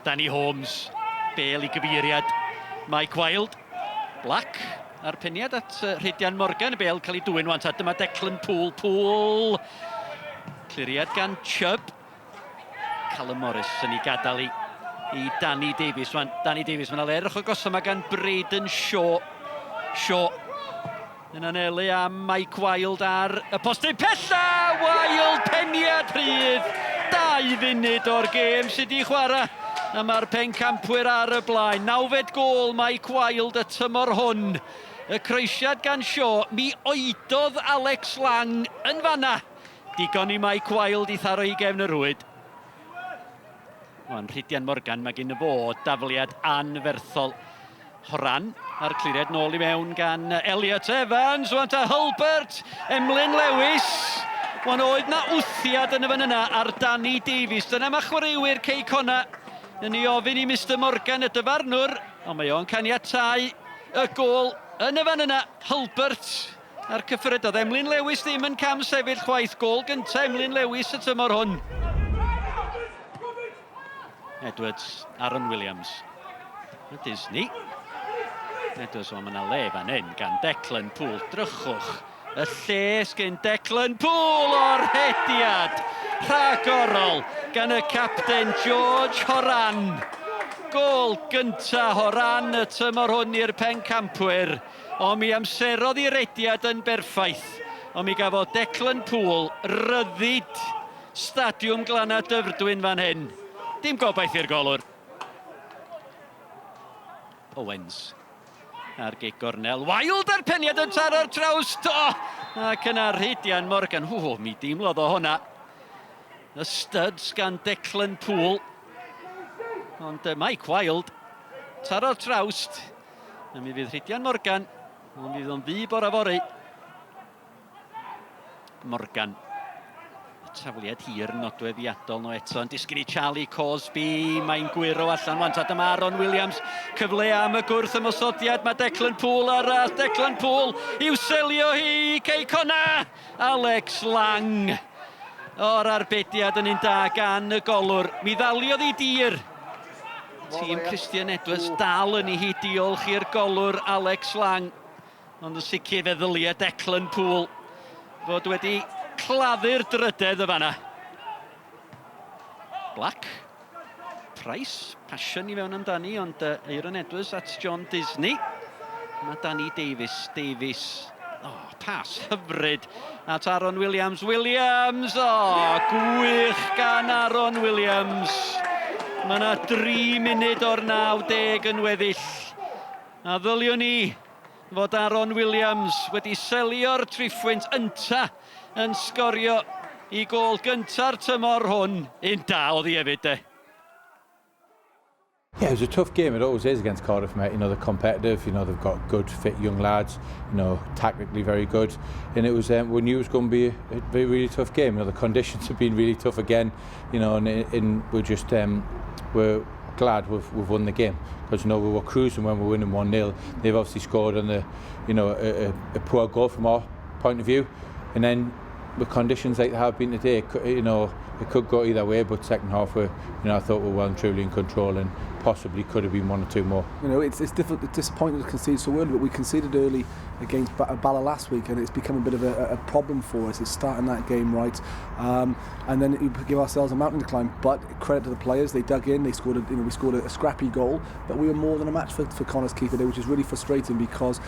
Danny Holmes, Bale I gyfeiriad Mike Wilde. Black ar piniad at Rhydian Morgan. Bale cael ei dwyn wan ta. Dyma Declan Poole. Cliriad gan Chubb. Callum Morris yn ei gadael I Danny Davies. Danny Davies, mae'n erch o gosod yma gan Braden Shaw. Yn anelu am Mike Wilde ar y postyn pella. Wilde peniad rhydd. 2 funud o'r gêm sydd I chwarae. A mae'r pencampwyr ar y blaen. 9fed gôl Mike Wilde y tymor hwn. Y croesiad gan Shaw. Mi oedodd Alex Lang yn fanna. Digon I Mike Wilde I tharo I gefn y rwyd. Wan Rhydian Morgan, mae gen y fod dafliad anferthol. Horan ar cliriad nôl I mewn gan Elliot Evans. Wan ta Hulbert, Emlyn Lewis. Wan oedd na wthiad yn y fan yna ar Danny Davies. Dyna mae chwaraewyr Cei Connah yn ei ofyn I Mr Morgan y dyfarnwr. Ond mae o'n caniatáu y gôl yn y fan yna. Hulbert ar cyffredod. Emlyn Lewis ddim yn cam sefyll chwaith. Gôl gyntaf Emlyn Lewis y tymor hwn. Edwards, Aaron Williams. Y Disney. Edwards, ond mae yna le fan hyn gan Declan Poole. Drychwch y lles gen Declan Poole o'r hediad. Rhagorol gan y capten George Horan. Gôl gynta Horan y tymor hwn i'r pencampwyr. Ond mi amserodd i'r hediad yn berffaith. Ond mi gafodd Declan Poole ryddid Stadiwm Glana Dyfrdwyn fan hyn. Dim gobaith i'r golwr. Owens. Ar gig gornel. Wilde ar peniad yn taro'r trawst. Ac yna Rhydian Morgan. Mi deimlodd o hwnna. Y studs gan Declan Poole. Ond Mike Wilde. Taro'r trawst. A mi fydd Rhydian Morgan. Ond mi fydd o'n ddi bora fori. Morgan. Tafliad hir nodweddiadol no eto. Yn disgyn I Charlie Cosby. Mae'n gwiro allan wan. Dyma Aaron Williams. Cyfle am y gwrth ymosodiad. Mae Declan Poole ar ras. Declan Poole i'w selio hi. Cei Connah. Alex Lang. O'r arbediad yn un da gan y golwr. Mi ddaliodd I dir. Tîm Christian Edwards dal yn ei diolch i'r golwr Alex Lang. Ond yn sicr fe ddylia Declan Poole fod wedi claddu'r drydedd y fanna. Black. Price. Passion I fewn amdani, ond Aaron Edwards at John Disney. Mae Danny Davies. Pas hyfryd at Aaron Williams. Gwych gan Aaron Williams. Mae yna 3 munud o'r 90 yn weddill. A ddyliwn ni fod Aaron Williams wedi selio'r triffwynt ynta yn sgorio I gôl gynta'r tymor hwn. Un da oedd I hefyd de. Yeah, it was a tough game. It always is against Cardiff, mate. You know, they're competitive. You know, they've got good, fit young lads. You know, tactically very good. And it was, we knew it was going to be a very, really tough game. You know, the conditions have been really tough again. You know, and we're just, we're glad we've won the game. Because, you know, we were cruising when we were winning 1-0. They've obviously scored on the, you know, a poor goal from our point of view. And then with conditions like they have been today, you know, it could go either way, but second half, you know, I thought we were well and truly in control and possibly could have been 1 or 2 more. You know, it's difficult, it's disappointing to concede so early, but we conceded early against Bala last week, and it's become a bit of a problem for us. It's starting that game right, and then you give ourselves a mountain to climb. But credit to the players, they dug in, they scored. We scored a scrappy goal, but we were more than a match for Connah's keeper there, which is really frustrating because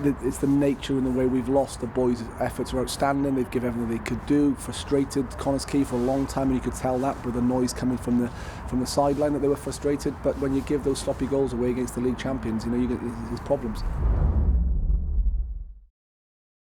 it's the nature and the way we've lost. The boys' efforts are outstanding. They've given everything they could do. Frustrated Connah's key for a long time, and you could tell that with the noise coming from the sideline that they were frustrated. But when you give those sloppy goals away against the league champions, you know, you get these problems.